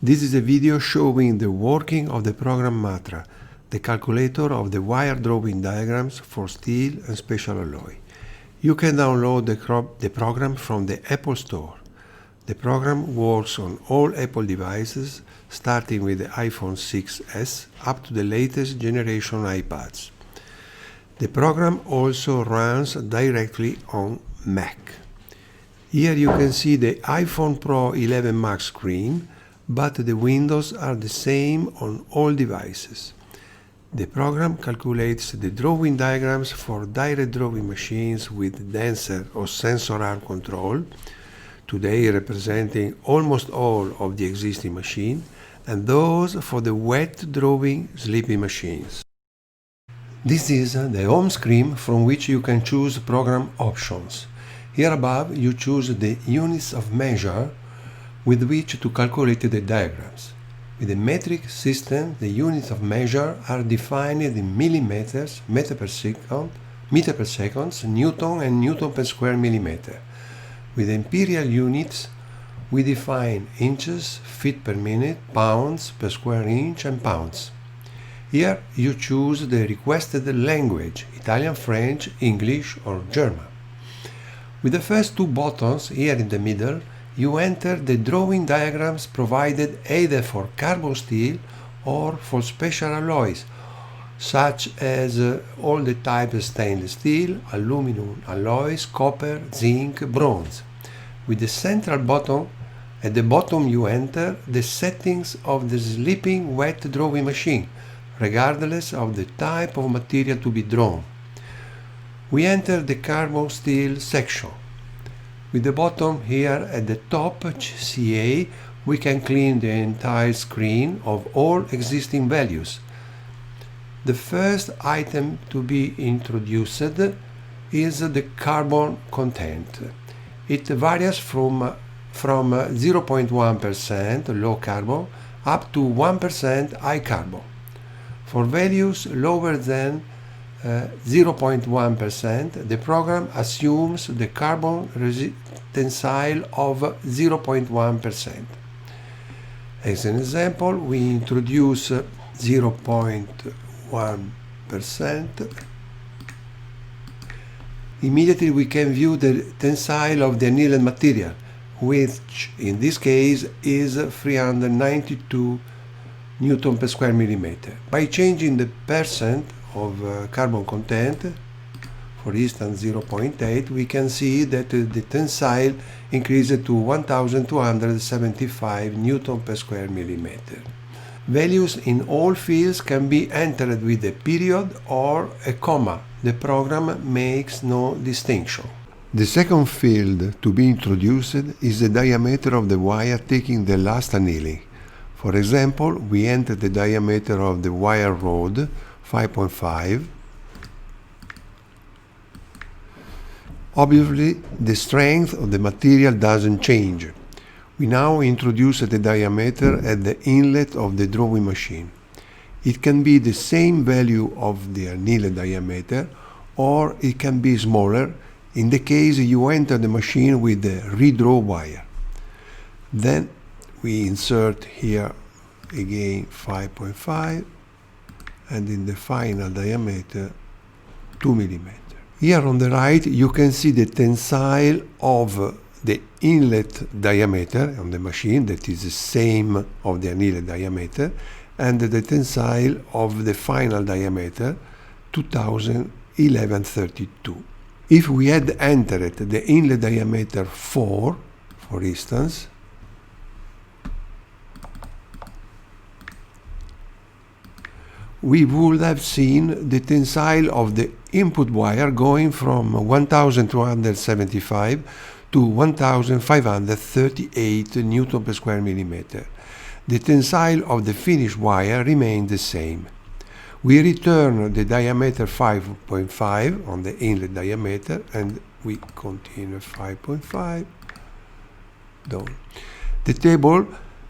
This is a video showing the working of the program Matra, the calculator of the wire drawing diagrams for steel and special alloy. You can download the program from the Apple Store. The program works on all Apple devices, starting with the iPhone 6s up to the latest generation iPads. The program also runs directly on Mac. Here you can see the iPhone Pro 11 Max screen, but the windows are the same on all devices. The program calculates the drawing diagrams for direct drawing machines with denser or sensor arm control, today representing almost all of the existing machines, and those for the wet drawing sleeping machines. This is the home screen from which you can choose program options. Here above you choose the units of measure with which to calculate the diagrams. With the metric system, the units of measure are defined in millimeters, meter per second, newton and newton per square millimeter. With imperial units, we define inches, feet per minute, pounds per square inch and pounds. Here you choose the requested language, Italian, French, English or German. With the first two buttons here in the middle, you enter the drawing diagrams provided either for carbon steel or for special alloys, such as all the types of stainless steel, aluminum alloys, copper, zinc, bronze. With the central button, at the bottom you enter the settings of the sleeping wet drawing machine, regardless of the type of material to be drawn. We enter the carbon steel section. With the button here at the top, CA, we can clean the entire screen of all existing values. The first item to be introduced is the carbon content. It varies from 0.1% low carbon up to 1% high carbon. For values lower than 0.1%, the program assumes the carbon tensile of 0.1%. As an example, we introduce 0.1%. Immediately we can view the tensile of the annealed material, which in this case is 392 Newton per square millimeter. By changing the percent of carbon content, for instance 0.8, we can see that the tensile increased to 1275 Newton per square millimeter. Values in all fields can be entered with a period or a comma. The program makes no distinction. The second field to be introduced is the diameter of the wire taking the last annealing. For example, we enter the diameter of the wire rod, 5.5. Obviously, the strength of the material doesn't change. We now introduce the diameter at the inlet of the drawing machine. It can be the same value of the annealed diameter, or it can be smaller in the case you enter the machine with the redraw wire. Then we insert here again 5.5 and in the final diameter 2 mm. Here on the right you can see the tensile of the inlet diameter on the machine, that is the same of the annealed diameter, and the tensile of the final diameter 2011-32. If we had entered the inlet diameter 4, for instance, we would have seen the tensile of the input wire going from 1275 to 1538 Newton per square millimeter. The tensile of the finished wire remained the same. We return the diameter 5.5 on the inlet diameter and we continue 5.5 down. The table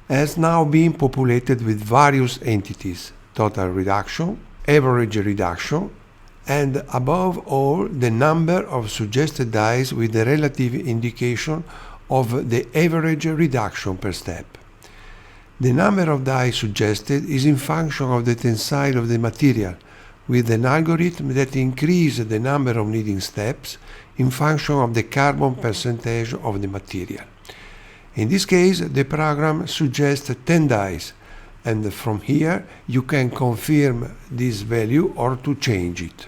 has now been populated with various entities: total reduction, average reduction, and above all the number of suggested dies with the relative indication of the average reduction per step. The number of dies suggested is in function of the tensile of the material, with an algorithm that increases the number of kneading steps in function of the carbon percentage of the material. In this case, the program suggests 10 dies, and from here you can confirm this value or to change it.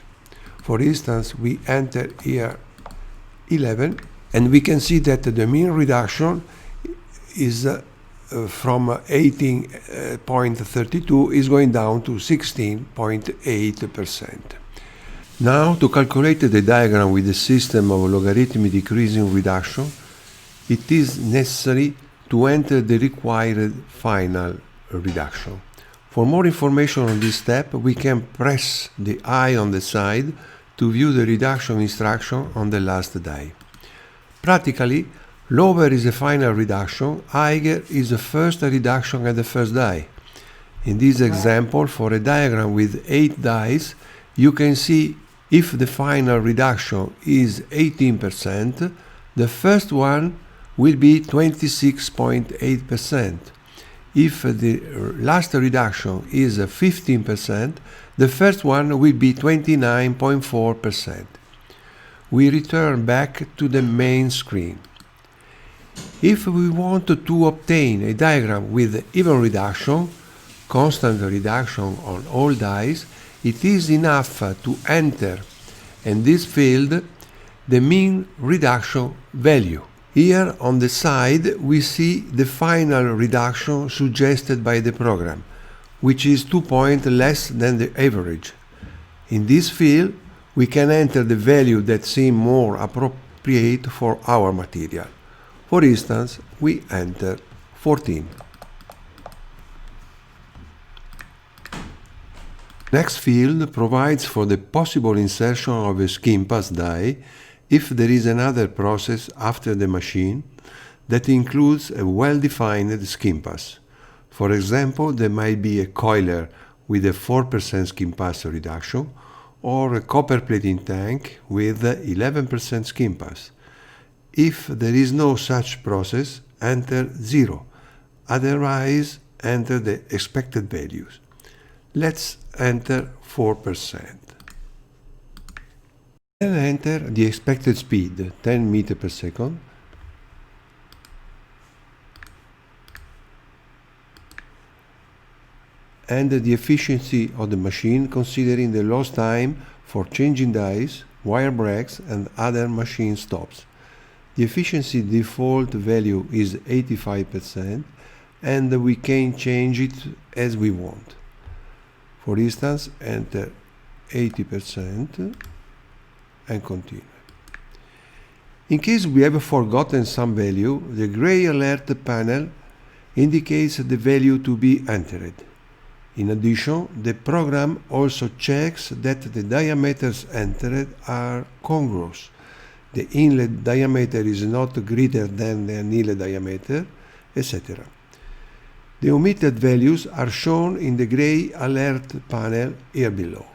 For instance, we enter here 11, and we can see that the mean reduction is from 18.32 is going down to 16.8%. Now, to calculate the diagram with the system of logarithmic decreasing reduction, it is necessary to enter the required final reduction. For more information on this step, we can press the I on the side to view the reduction instruction on the last die. Practically, lower is the final reduction, higher is the first reduction at the first die. In this example, for a diagram with 8 dies, you can see if the final reduction is 18%, the first one will be 26.8%. If the last reduction is 15%, the first one will be 29.4%. We return back to the main screen. If we want to obtain a diagram with even reduction, constant reduction on all dies, it is enough to enter in this field the mean reduction value. Here on the side we see the final reduction suggested by the program, which is 2 points less than the average. In this field we can enter the value that seems more appropriate for our material. For instance, we enter 14. Next field provides for the possible insertion of a skin pass die if there is another process after the machine that includes a well-defined skin pass. For example, there might be a coiler with a 4% skin pass reduction or a copper plating tank with 11% skin pass. If there is no such process, enter 0. Otherwise, enter the expected values. Let's enter 4%. Then enter the expected speed, 10 meters per second. And the efficiency of the machine considering the lost time for changing dies, wire breaks and other machine stops. The efficiency default value is 85% and we can change it as we want. For instance, enter 80% and continue. In case we have forgotten some value, the gray alert panel indicates the value to be entered. In addition, the program also checks that the diameters entered are congruous. The inlet diameter is not greater than the inlet diameter, etc. The omitted values are shown in the gray alert panel here below.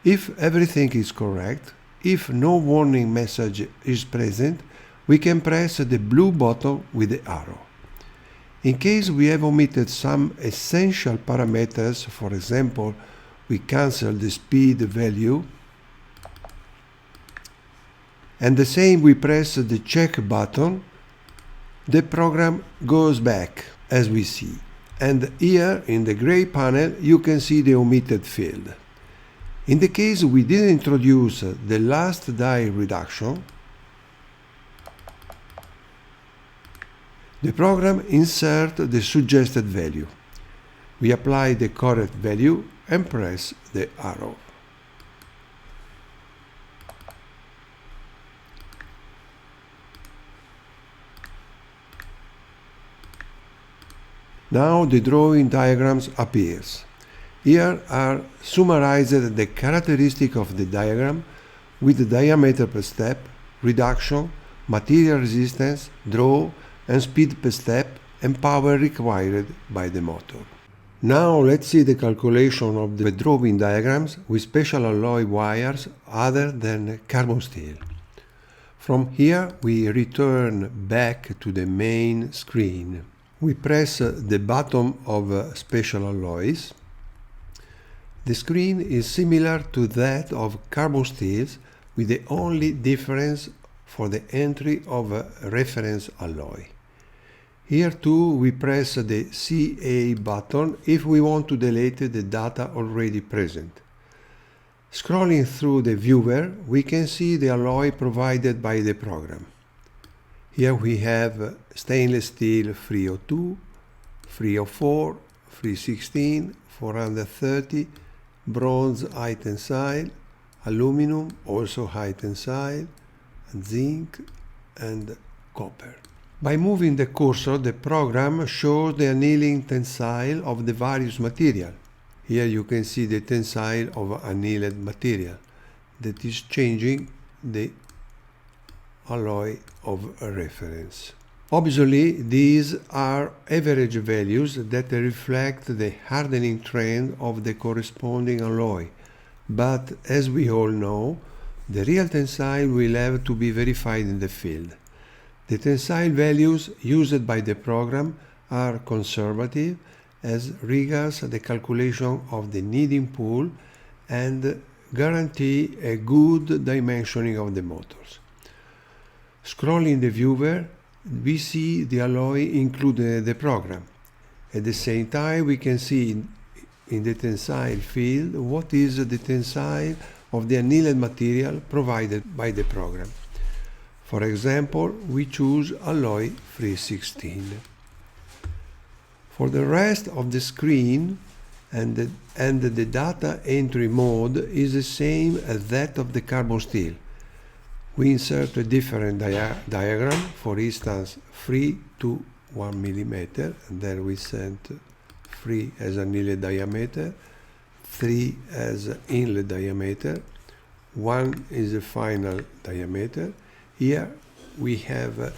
If everything is correct, if no warning message is present, we can press the blue button with the arrow. In case we have omitted some essential parameters, for example, we cancel the speed value, and the same we press the check button, the program goes back, as we see. And here in the gray panel you can see the omitted field. In the case we didn't introduce the last die reduction, the program inserts the suggested value. We apply the correct value and press the arrow. Now the drawing diagrams appears. Here are summarized the characteristics of the diagram with the diameter per step, reduction, material resistance, draw, and speed per step and power required by the motor. Now let's see the calculation of the drawing diagrams with special alloy wires other than carbon steel. From here we return back to the main screen. we press the button of special alloys. The screen is similar to that of carbon steels, with the only difference for the entry of a reference alloy. Here too we press the CA button if we want to delete the data already present. Scrolling through the viewer, we can see the alloy provided by the program. Here we have stainless steel 302, 304, 316, 430, bronze high tensile, aluminum also high tensile, and zinc and copper. By moving the cursor, the program shows the annealing tensile of the various material. Here you can see the tensile of annealed material that is changing the alloy of reference. Obviously, these are average values that reflect the hardening trend of the corresponding alloy, but as we all know, the real tensile will have to be verified in the field. The tensile values used by the program are conservative as regards the calculation of the kneading pool and guarantee a good dimensioning of the motors. Scrolling the viewer, we see the alloy included in the program. At the same time, we can see in the tensile field what is the tensile of the annealed material provided by the program. For example, we choose alloy 316. For the rest of the screen and the data entry mode is the same as that of the carbon steel. We insert a different diagram, for instance 3 to 1 millimeter, and then we send 3 as annealed diameter, 3 as inlet diameter, 1 is the final diameter. Here we have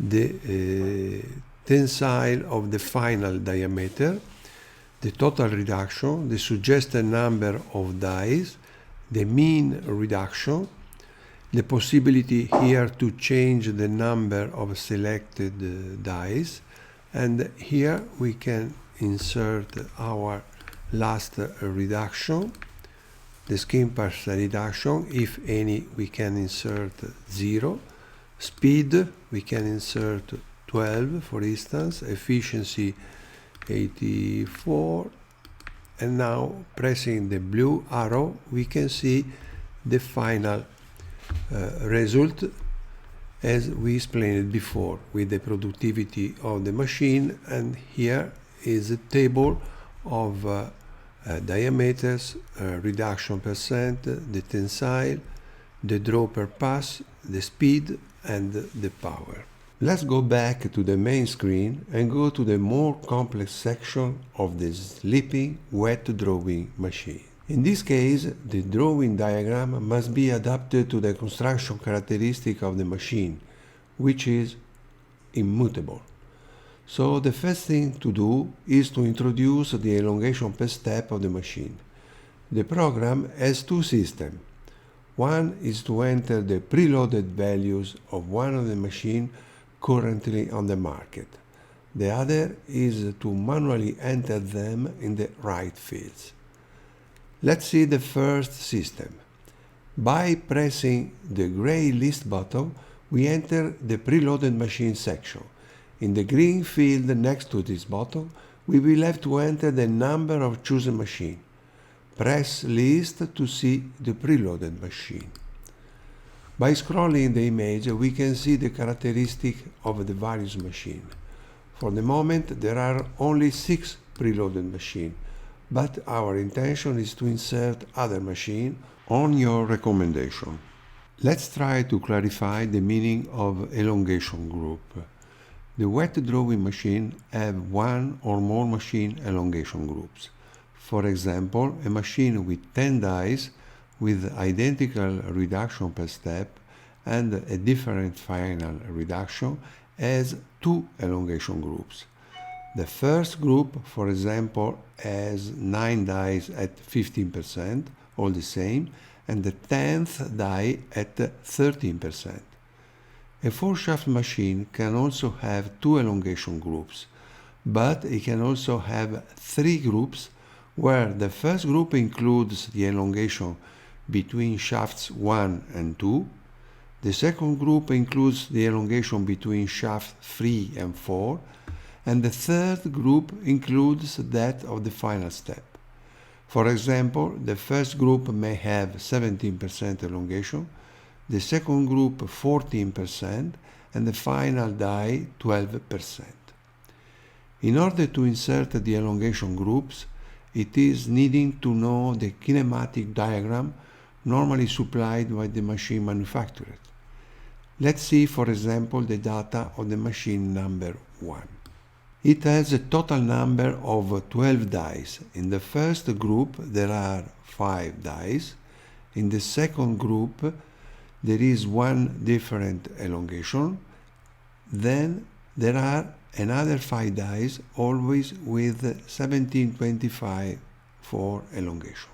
the tensile of the final diameter, the total reduction, the suggested number of dies, the mean reduction, the possibility here to change the number of selected dies, and here we can insert our last reduction, the skin partial reduction, if any we can insert 0, speed we can insert 12 for instance, efficiency 84, and now pressing the blue arrow we can see the final result as we explained before with the productivity of the machine, and here is a table of diameters, reduction percent, the tensile, the draw per pass, the speed and the power. Let's go back to the main screen and go to the more complex section of the sleeping wet drawing machine. In this case, the drawing diagram must be adapted to the construction characteristic of the machine, which is immutable. So the first thing to do is to introduce the elongation per step of the machine. The program has two systems. One is to enter the preloaded values of one of the machines currently on the market. The other is to manually enter them in the right fields. Let's see the first system. By pressing the gray list button, we enter the preloaded machine section. In the green field next to this button, we will have to enter the number of chosen machine. Press list to see the preloaded machine. By scrolling the image, we can see the characteristic of the various machines. For the moment, there are only 6 preloaded machines, but our intention is to insert other machines on your recommendation. Let's try to clarify the meaning of elongation group. The wet drawing machine have one or more machine elongation groups. For example, a machine with 10 dies with identical reduction per step and a different final reduction has 2 elongation groups. The first group, for example, has 9 dies at 15%, all the same, and the 10th die at 13%. A 4-shaft machine can also have 2 elongation groups. but it can also have three groups, where the first group includes the elongation between shafts 1 and 2, the second group includes the elongation between shafts 3 and 4, and the third group includes that of the final step. For example, the first group may have 17% elongation, the second group 14%, and the final die 12%. In order to insert the elongation groups, it is needing to know the kinematic diagram normally supplied by the machine manufacturer. Let's see, for example, the data of the machine number 1. It has a total number of 12 dies. In the first group there are 5 dies. In the second group there is one different elongation. Then there are another 5 dies, always with 1725 for elongation.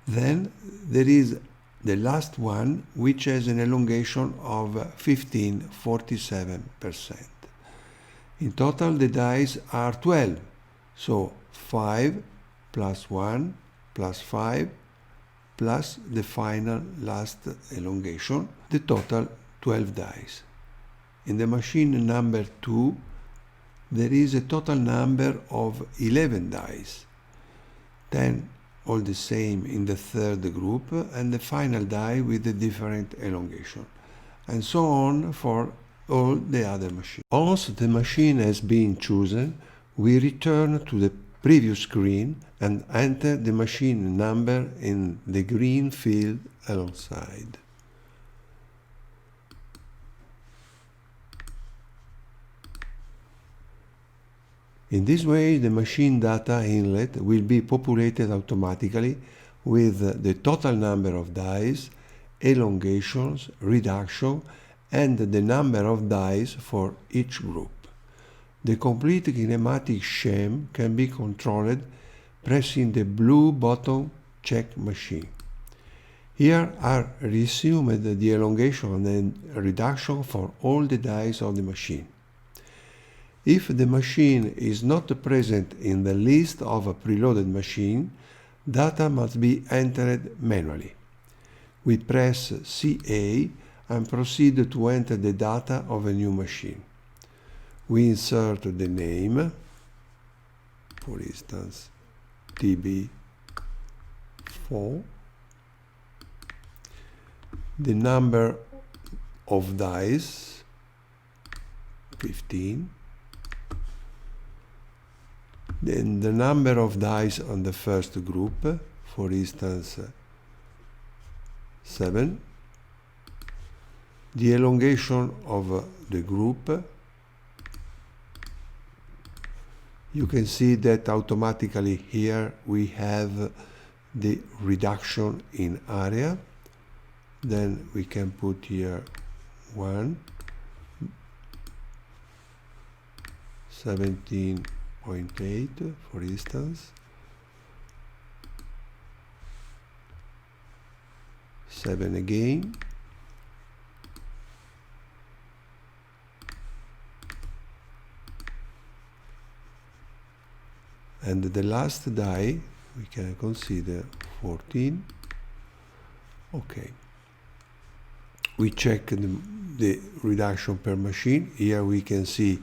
Then there is the last one, which has an elongation of 1547%. In total the dies are 12, so 5 plus 1 plus 5 plus the final last elongation, the total 12 dies. In the machine number 2, there is a total number of 11 dies, 10 all the same in the third group, and the final die with a different elongation, and so on for all the other machines. Once the machine has been chosen, we return to the previous screen and enter the machine number in the green field alongside. In this way, the machine data inlet will be populated automatically with the total number of dies, elongations, reduction, and the number of dies for each group. The complete kinematic scheme can be controlled pressing the blue button Check Machine. Here are resumed the elongation and reduction for all the dies of the machine. If the machine is not present in the list of a preloaded machine, data must be entered manually. We press CA and proceed to enter the data of a new machine. We insert the name, for instance, TB4, the number of dies, 15, then the number of dies on the first group, for instance, 7, the elongation of the group. You can see that automatically here we have the reduction in area. Then we can put here 1, 17.8, for instance, 7 again, and the last die we can consider 14. Okay. We check the reduction per machine. Here we can see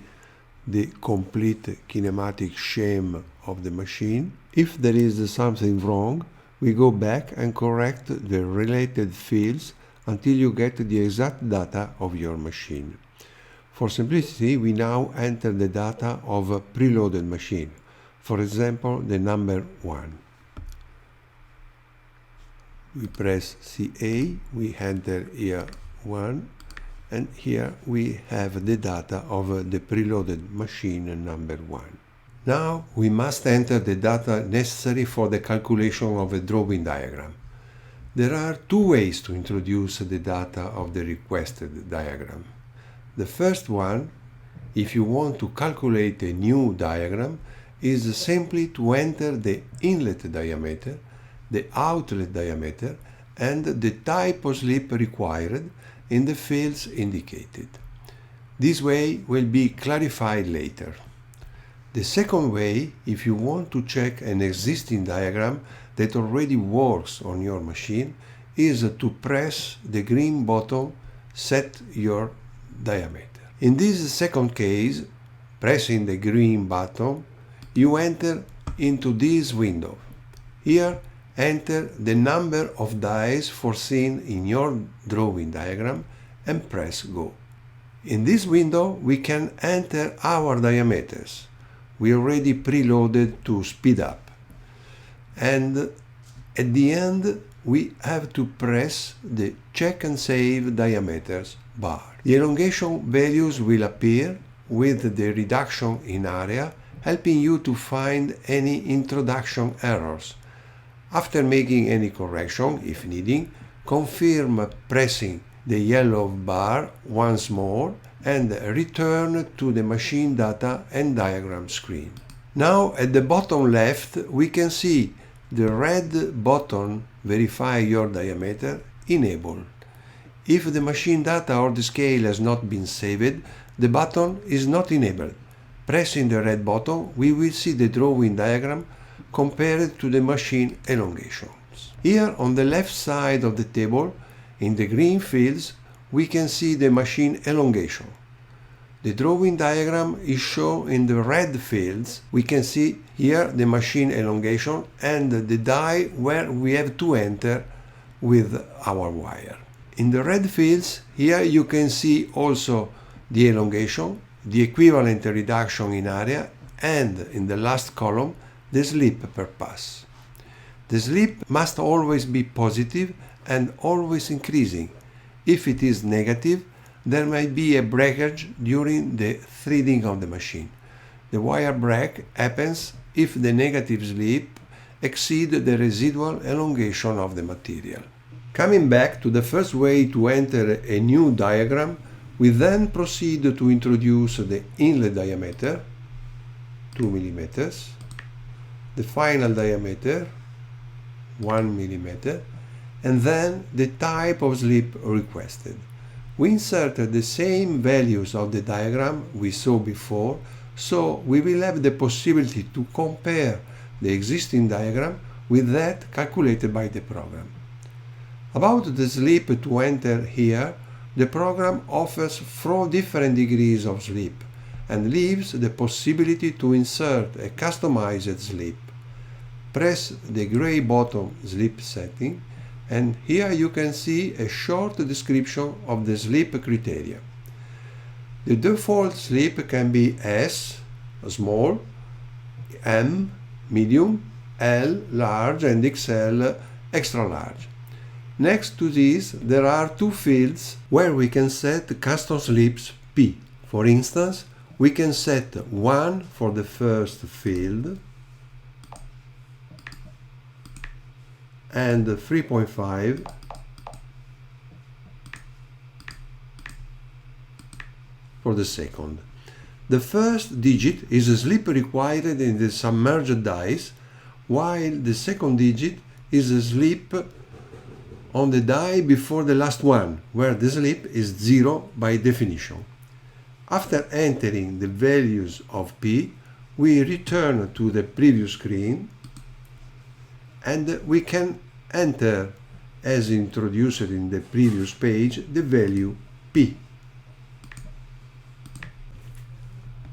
the complete kinematic scheme of the machine. If there is something wrong, we go back and correct the related fields until you get the exact data of your machine. For simplicity, we now enter the data of a preloaded machine. For example, the number 1. We press CA, we enter here 1, and here we have the data of the preloaded machine number 1. Now we must enter the data necessary for the calculation of a drawing diagram. There are two ways to introduce the data of the requested diagram. The first one, if you want to calculate a new diagram, is simply to enter the inlet diameter, the outlet diameter, and the type of slip required in the fields indicated. This way will be clarified later. The second way, if you want to check an existing diagram that already works on your machine, is to press the green button Set Your Diameter. In this second case, pressing the green button, you enter into this window. Here, enter the number of dies foreseen in your drawing diagram and press Go. In this window, we can enter our diameters. We already preloaded to speed up. And at the end, we have to press the Check and Save Diameters bar. The elongation values will appear with the reduction in area, helping you to find any introduction errors. After making any correction, if needing, confirm pressing the yellow bar once more and return to the machine data and diagram screen. Now at the bottom left we can see the red button Verify Your Diameter enabled. If the machine data or the scale has not been saved, the button is not enabled. Pressing the red button, we will see the drawing diagram compared to the machine elongations. Here on the left side of the table, in the green fields, we can see the machine elongation. The drawing diagram is shown in the red fields. We can see here the machine elongation and the die where we have to enter with our wire. In the red fields, here you can see also the elongation, the equivalent reduction in area, and in the last column, the slip per pass. The slip must always be positive and always increasing. If it is negative, there might be a breakage during the threading of the machine. The wire break happens if the negative slip exceeds the residual elongation of the material. Coming back to the first way to enter a new diagram, we then proceed to introduce the inlet diameter, 2 mm, the final diameter, 1 mm, and then the type of slip requested. We inserted the same values of the diagram we saw before, so we will have the possibility to compare the existing diagram with that calculated by the program. About the slip to enter here, the program offers 4 different degrees of slip and leaves the possibility to insert a customized slip. Press the gray button Slip Setting, and here you can see a short description of the slip criteria. The default slip can be S, small, M, medium, L, large, and XL, extra large. Next to this, there are 2 fields where we can set custom slips P. For instance, we can set 1 for the first field and 3.5 for the second. The first digit is a slip required in the submerged dies, while the second digit is a slip on the die before the last one, where the slip is 0 by definition. After entering the values of P, we return to the previous screen and we can enter, as introduced in the previous page, the value P.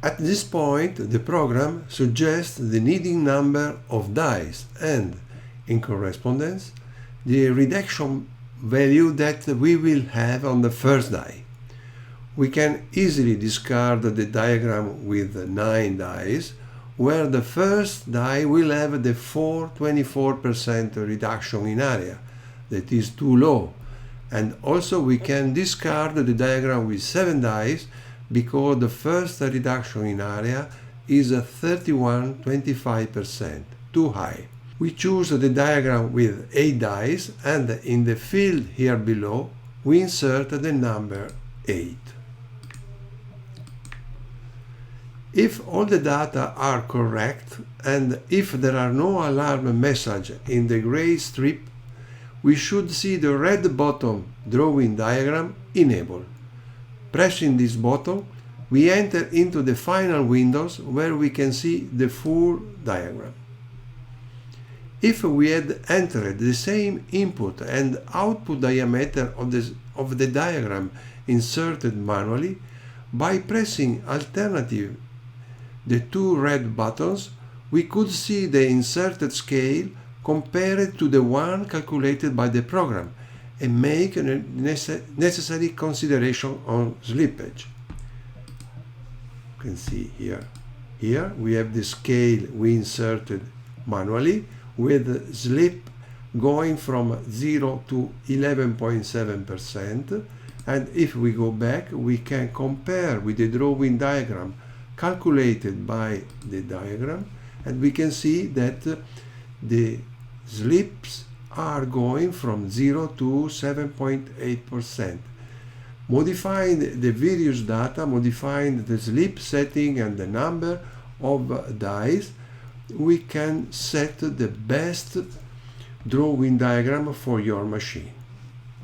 At this point, the program suggests the needed number of dies and, in correspondence, the reduction value that we will have on the first die. We can easily discard the diagram with 9 dies, where the first die will have the 24% reduction in area, that is too low, and also we can discard the diagram with 7 dies because the first reduction in area is 31.25%, too high. We choose the diagram with 8 dies, and in the field here below we insert the number 8. If all the data are correct and if there are no alarm message in the gray strip, we should see the red button Drawing Diagram enabled. Pressing this button, we enter into the final windows where we can see the full diagram. If we had entered the same input and output diameter of the diagram inserted manually, by pressing alternative the two red buttons, we could see the inserted scale compared to the one calculated by the program and make a necessary consideration on slippage. You can see here. Here we have the scale we inserted manually with slip going from 0 to 11.7%. And if we go back, we can compare with the drawing diagram calculated by the diagram, and we can see that the slips are going from 0 to 7.8%. Modifying the various data, modifying the slip setting and the number of dies, we can set the best drawing diagram for your machine.